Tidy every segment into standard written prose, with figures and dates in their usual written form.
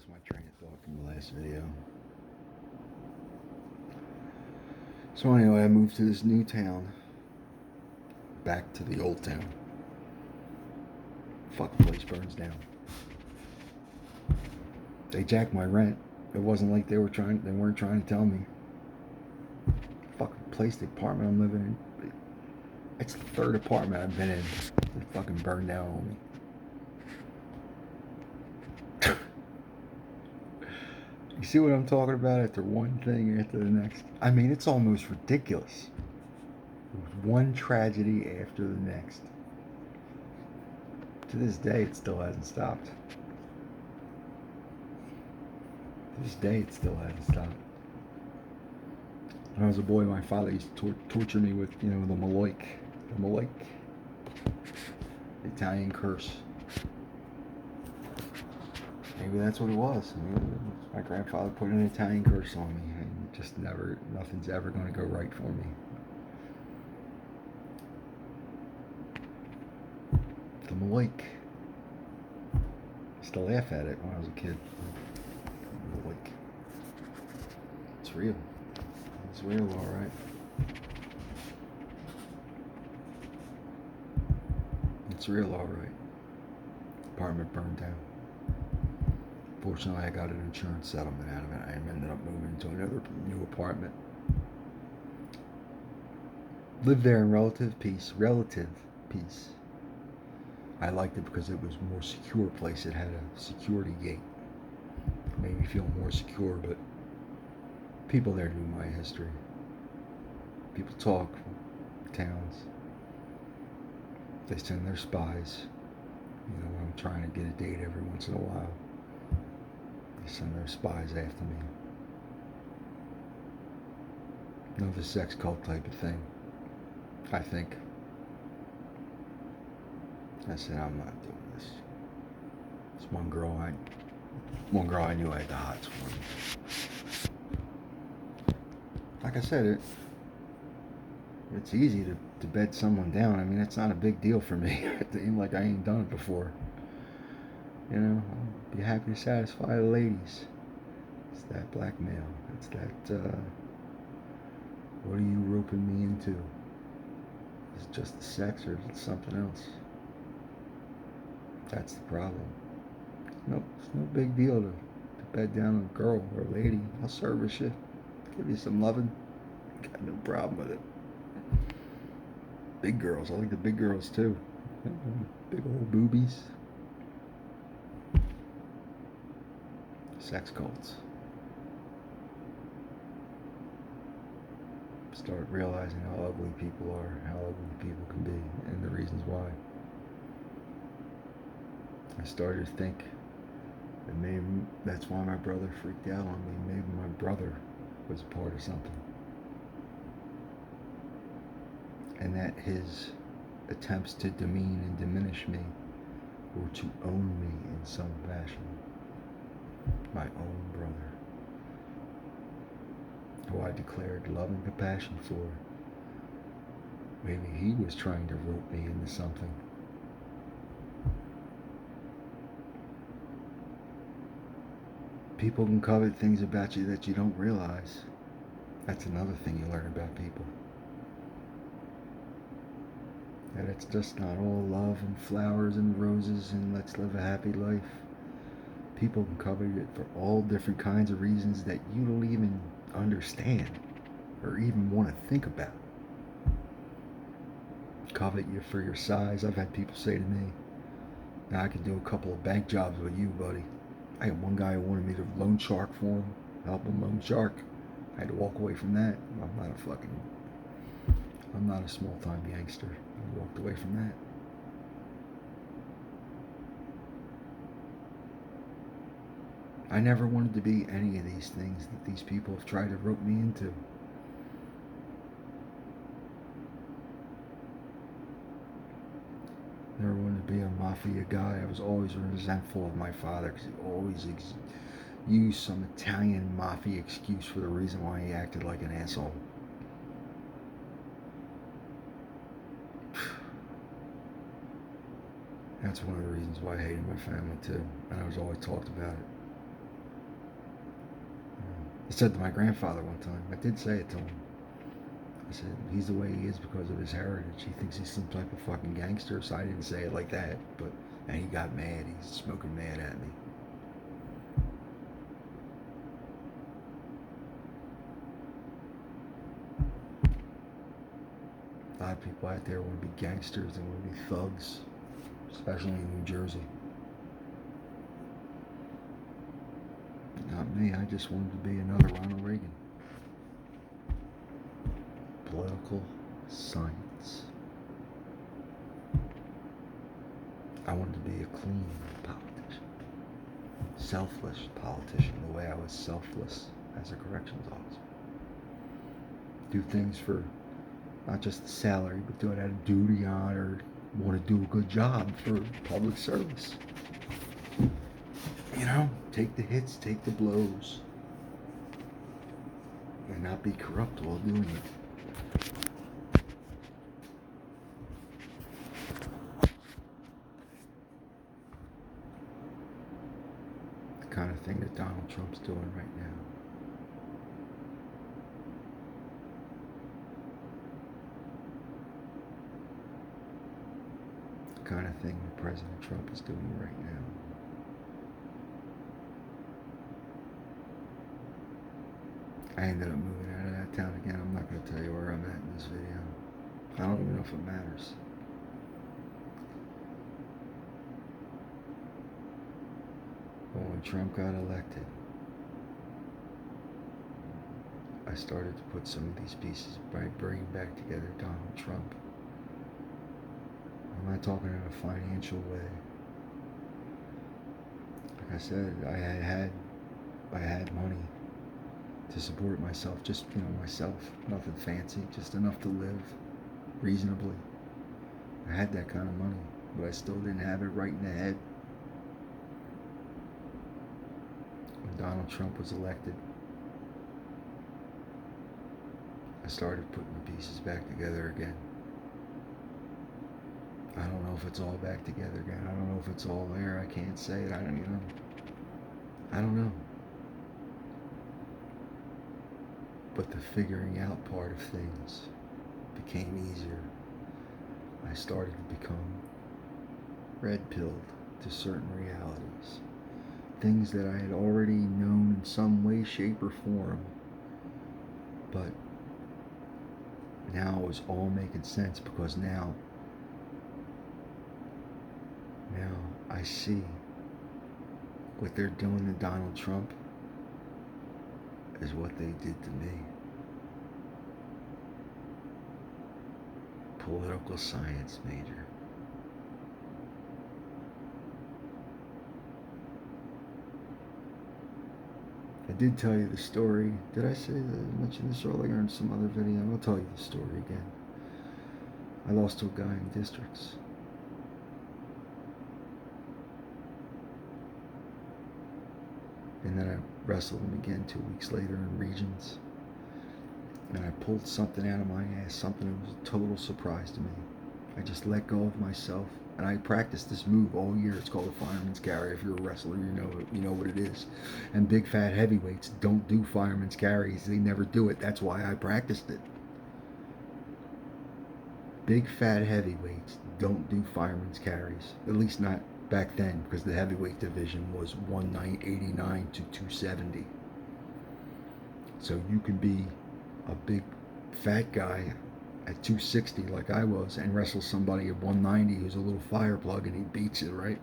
my train of thought from the last video. So anyway, I moved to this new town. Back to the old town. Fucking place burns down. They jacked my rent. It wasn't like they weren't trying to tell me. Fucking place, the apartment I'm living in. It's the third apartment I've been in. They fucking burned down on me. You see what I'm talking about? After one thing after the next. I mean, it's almost ridiculous. It was one tragedy after the next. To this day, it still hasn't stopped. To this day, it still hasn't stopped. When I was a boy, my father used to torture me with, the Maloik. The Maloik. The Italian curse. Maybe that's what it was. My grandfather put an Italian curse on me. And just nothing's ever going to go right for me. The Maloik. I used to laugh at it when I was a kid. Maloik. It's real. It's real, alright. It's real, alright. Apartment burned down. Fortunately, I got an insurance settlement out of it. I ended up moving to another new apartment. Lived there in relative peace. I liked it because it was a more secure place. It had a security gate. It made me feel more secure, but people there knew my history. People talk, towns. They send their spies. When I'm trying to get a date every once in a while. They send their spies after me. Another sex cult type of thing. I think. I said, I'm not doing this. This one girl I knew I had the hots for. Like I said, it's easy to bed someone down. I mean, it's not a big deal for me. It ain't like I ain't done it before. I'll be happy to satisfy the ladies. It's that blackmail. It's that, what are you roping me into? Is it just the sex or is it something else? That's the problem. Nope, it's no big deal to bed down a girl or a lady. I'll service you. Give you some loving. Got no problem with it. Big girls. I like the big girls too. Big old boobies. Sex cults. Start realizing how ugly people are, how ugly people can be, and the reasons why. I started to think that maybe that's why my brother freaked out on me. Maybe my brother was a part of something. And that his attempts to demean and diminish me were to own me in some fashion. My own brother, who I declared love and compassion for. Maybe he was trying to rope me into something. People can covet things about you that you don't realize. That's another thing you learn about people. That it's just not all love and flowers and roses and let's live a happy life. People can covet it for all different kinds of reasons that you don't even understand or even want to think about. Covet you for your size. I've had people say to me, now I could do a couple of bank jobs with you, buddy. I had one guy who wanted me to loan shark for him, help him loan shark. I had to walk away from that. I'm not a small-time gangster. I walked away from that. I never wanted to be any of these things that these people have tried to rope me into. Never wanted to be a mafia guy. I was always resentful of my father because he always used some Italian mafia excuse for the reason why he acted like an asshole. That's one of the reasons why I hated my family too. And I was always talked about it. I said to my grandfather one time, I did say it to him. I said, he's the way he is because of his heritage. He thinks he's some type of fucking gangster, so I didn't say it like that. But, and he got mad. He's smoking mad at me. A lot of people out there want to be gangsters and want to be thugs, especially in New Jersey. Not me. I just wanted to be another Ronald Reagan. Political science. I wanted to be a clean politician. Selfless politician, the way I was selfless as a corrections officer. Do things for not just the salary, but do it out of duty, honor, want to do a good job for public service. You know, take the hits, take the blows, and not be corrupt while doing it. The kind of thing that Donald Trump's doing right now. The kind of thing that President Trump is doing right now. I ended up moving out of that town again. I'm not going to tell you where I'm at in this video. I don't even know if it matters. But when Trump got elected, I started to put some of these pieces by bringing back together Donald Trump. I'm not talking in a financial way. Like I said, I had money to support myself, just, myself, nothing fancy, just enough to live reasonably. I had that kind of money, but I still didn't have it right in the head. When Donald Trump was elected, I started putting the pieces back together again. I don't know if it's all back together again. I don't know if it's all there. I can't say it. I don't know. But the figuring out part of things became easier. I started to become red-pilled to certain realities. Things that I had already known in some way, shape, or form. But now it was all making sense because now I see what they're doing to Donald Trump is what they did to me. Political science major. I did tell you the story. Did I mention this earlier in some other video? I'll tell you the story again. I lost to a guy in districts. And then I wrestled him again 2 weeks later in regions. And I pulled something out of my ass, something that was a total surprise to me. I just let go of myself. And I practiced this move all year. It's called a fireman's carry. If you're a wrestler, you know what it is. And big fat heavyweights don't do fireman's carries. They never do it. That's why I practiced it. Big fat heavyweights don't do fireman's carries. At least not back then, because the heavyweight division was 189 to 270. So you can be a big fat guy at 260 like I was and wrestle somebody at 190 who's a little fire plug and he beats you, right?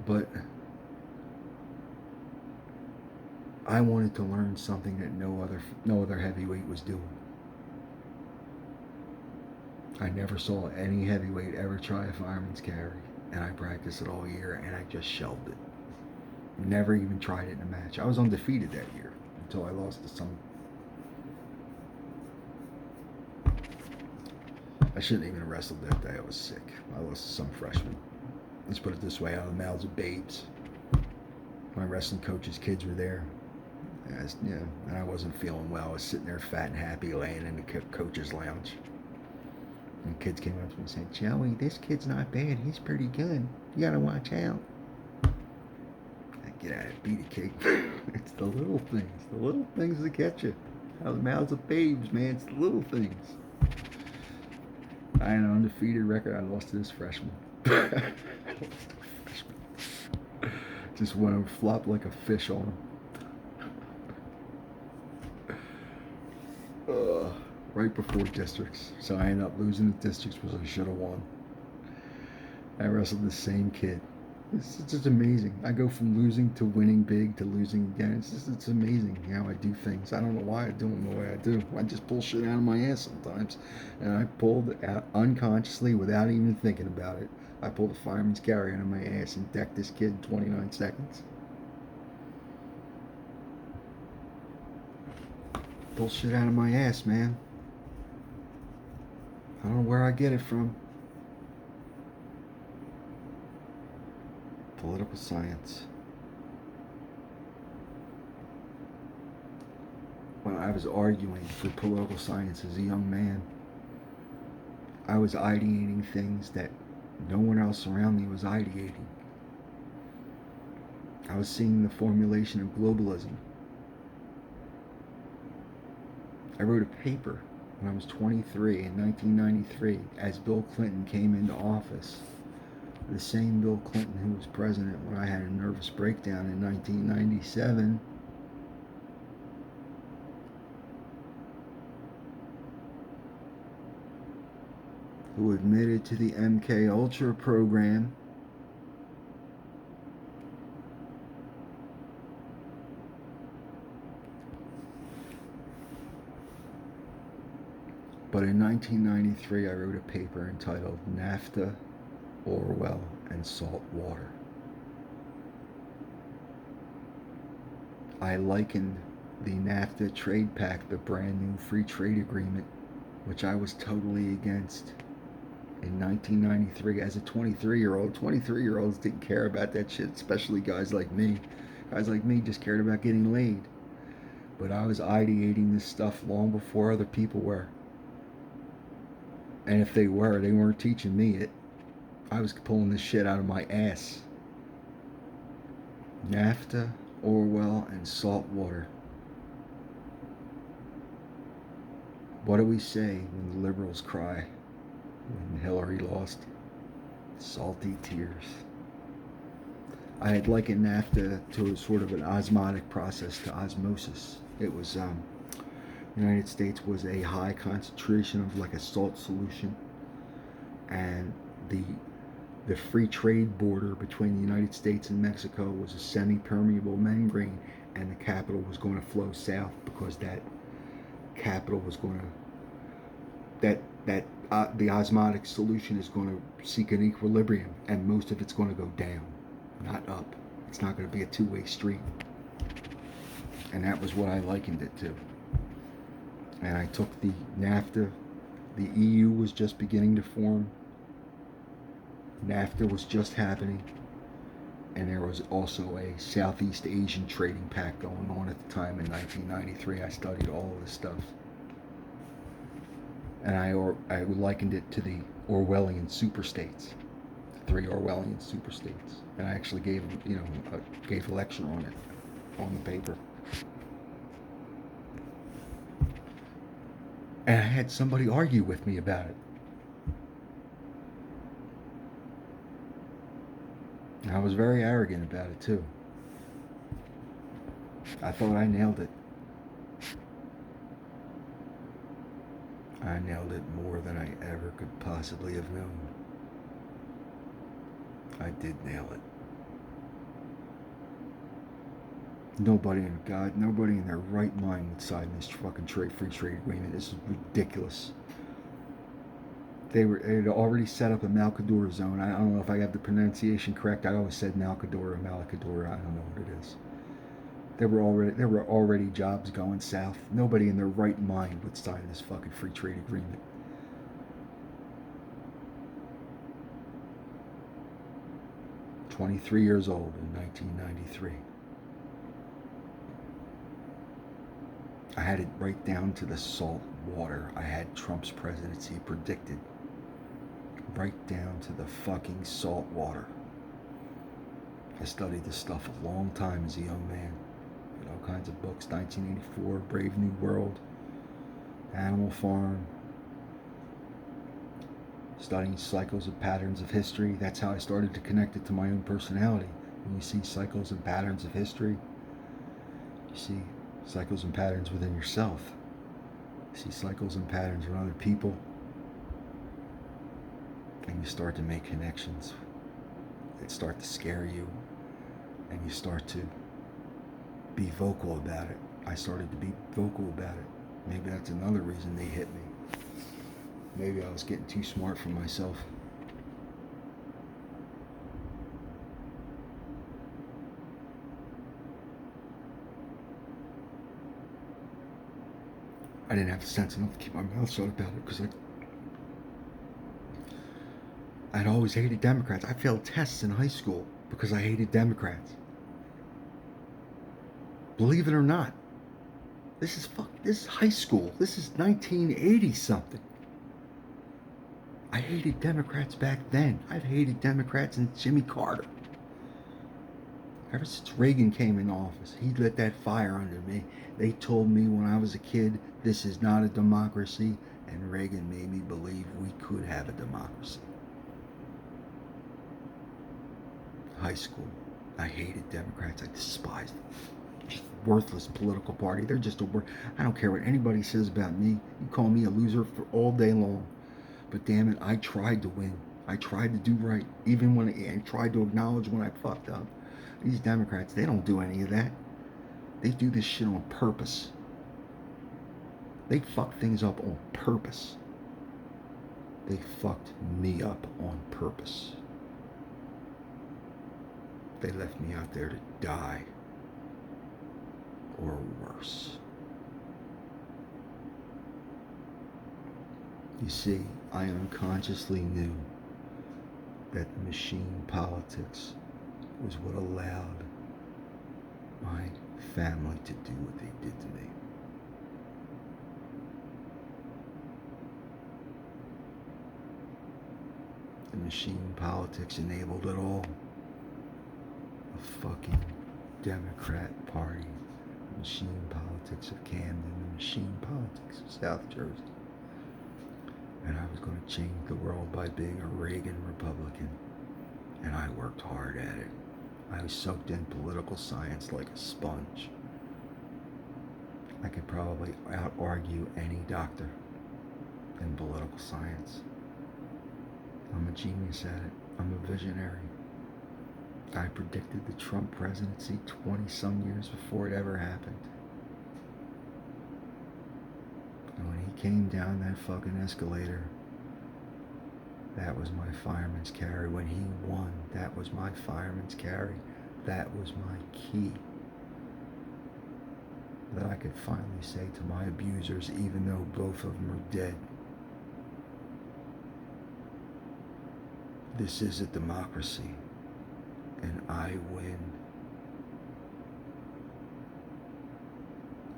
But I wanted to learn something that no other heavyweight was doing. I never saw any heavyweight ever try a fireman's carry, and I practiced it all year, and I just shelved it. Never even tried it in a match. I was undefeated that year until I lost to some. I shouldn't even have wrestled that day. I was sick. I lost to some freshman. Let's put it this way: out of the mouths of babes. My wrestling coach's kids were there. And I wasn't feeling well. I was sitting there fat and happy, laying in the coach's lounge. And kids came up to me and said, "Joey, this kid's not bad. He's pretty good. You gotta watch out." Get at it, beat it, cake. It's the little things. The little things that get you. Out of the mouths of babes, man. It's the little things. I had an undefeated record. I lost to this freshman. I lost to a freshman. Just went and flopped like a fish on him. Right before districts. So I ended up losing the districts because I should have won. I wrestled the same kid. It's just amazing. I go from losing to winning big to losing again. It's amazing how I do things. I don't know why I do them the way I do. I just pull shit out of my ass sometimes. And I pulled it out unconsciously without even thinking about it. I pulled a fireman's carry out of my ass and decked this kid in 29 seconds. Pull shit out of my ass, man. I don't know where I get it from. Political science. When I was arguing for political science as a young man, I was ideating things that no one else around me was ideating. I was seeing the formulation of globalism. I wrote a paper when I was 23 in 1993 as Bill Clinton came into office. The same Bill Clinton who was president when I had a nervous breakdown in 1997. Who admitted to the MK Ultra program. But in 1993 I wrote a paper entitled NAFTA, Orwell, and Salt Water. I likened the NAFTA trade pact, the brand new free trade agreement, which I was totally against in 1993 as a 23-year-old. 23-year-olds didn't care about that shit, especially guys like me. Guys like me just cared about getting laid. But I was ideating this stuff long before other people were. And if they were, they weren't teaching me it. I was pulling this shit out of my ass. NAFTA, Orwell, and salt water. What do we say when the liberals cry when Hillary lost? Salty tears. I had likened NAFTA to a sort of an osmotic process, to osmosis. It was, the United States was a high concentration of like a salt solution, and the free trade border between the United States and Mexico was a semi-permeable membrane, and the capital was going to flow south because that capital was going to the osmotic solution is going to seek an equilibrium, and most of it's going to go down, not up. It's not going to be a two-way street. And that was what I likened it to. And I took the NAFTA. The EU was just beginning to form. NAFTA was just happening, and there was also a Southeast Asian trading pact going on at the time in 1993. I studied all of this stuff, and I likened it to the Orwellian superstates, the 3 Orwellian superstates, and I actually gave a lecture on it on the paper. And I had somebody argue with me about it. I was very arrogant about it too. I thought I nailed it. I nailed it more than I ever could possibly have known. I did nail it. Nobody in their right mind would sign this fucking free trade agreement. This is ridiculous. They had already set up a Malcador zone. I don't know if I have the pronunciation correct. I always said Malcador or Malacador. I don't know what it is. There were already jobs going south. Nobody in their right mind would sign this fucking free trade agreement. I was 23 years old in 1993. I had it right down to the salt water. I had Trump's presidency predicted. Right down to the fucking salt water. I studied this stuff a long time as a young man. Read all kinds of books. 1984, Brave New World, Animal Farm, studying cycles and patterns of history. That's how I started to connect it to my own personality. When you see cycles and patterns of history, you see cycles and patterns within yourself. You see cycles and patterns with other people. And you start to make connections that start to scare you. And you start to be vocal about it. I started to be vocal about it. Maybe that's another reason they hit me. Maybe I was getting too smart for myself. I didn't have sense enough to keep my mouth shut about it because I'd always hated Democrats. I failed tests in high school because I hated Democrats. Believe it or not, this is high school. This is 1980 something. I hated Democrats back then. I've hated Democrats since Jimmy Carter. Ever since Reagan came in office, he lit that fire under me. They told me when I was a kid, this is not a democracy, and Reagan made me believe we could have a democracy. High school, I hated Democrats. I despised them. Just worthless political party. They're just I don't care what anybody says about me. You call me a loser for all day long. But damn it, I tried to win. I tried to do right, even when I tried to acknowledge when I fucked up. These Democrats, they don't do any of that. They do this shit on purpose. They fuck things up on purpose. They fucked me up on purpose. They left me out there to die. Or worse. You see, I unconsciously knew that machine politics was what allowed my family to do what they did to me. The machine politics enabled it all. The fucking Democrat Party, the machine politics of Camden, the machine politics of South Jersey. And I was going to change the world by being a Reagan Republican. And I worked hard at it. I was soaked in political science like a sponge. I could probably out-argue any doctor in political science. I'm a genius at it. I'm a visionary. I predicted the Trump presidency 20-some years before it ever happened. And when he came down that fucking escalator, that was my fireman's carry. When he won, that was my fireman's carry. That was my key. That I could finally say to my abusers, even though both of them are dead, this is a democracy, and I win.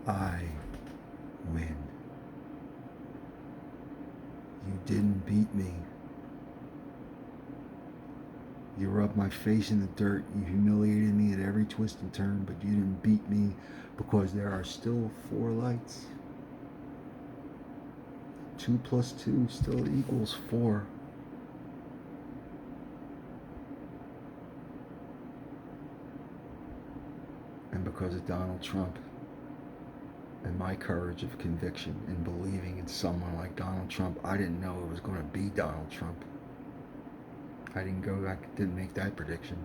I win. You didn't beat me. You rubbed my face in the dirt. You humiliated me at every twist and turn, but you didn't beat me because there are still 4 lights. 2 plus 2 still equals 4. And because of Donald Trump and my courage of conviction and believing in someone like Donald Trump, I didn't know it was going to be Donald Trump. I didn't make that prediction.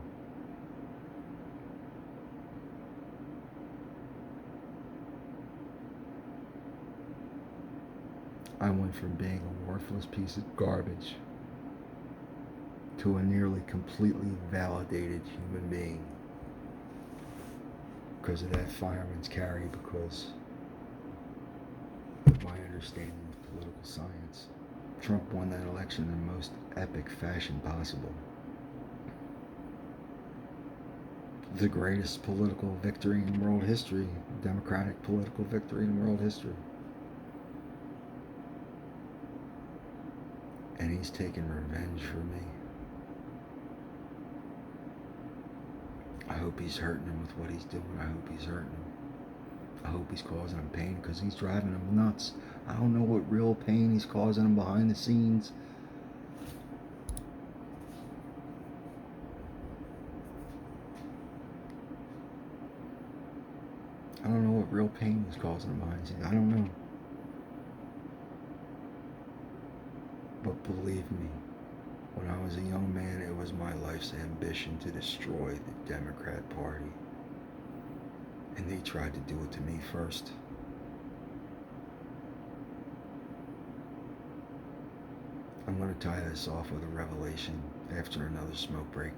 I went from being a worthless piece of garbage to a nearly completely validated human being because of that fireman's carry, because of my understanding of political science. Trump won that election in the most epic fashion possible. The greatest political victory in world history, democratic political victory in world history. And he's taking revenge for me. I hope he's hurting him with what he's doing. I hope he's hurting him. I hope he's causing him pain because he's driving him nuts. I don't know what real pain he's causing him behind the scenes. I don't know what real pain is causing him behind the scenes. I don't know. But believe me, when I was a young man, it was my life's ambition to destroy the Democrat Party. And they tried to do it to me first. I'm going to tie this off with a revelation after another smoke break.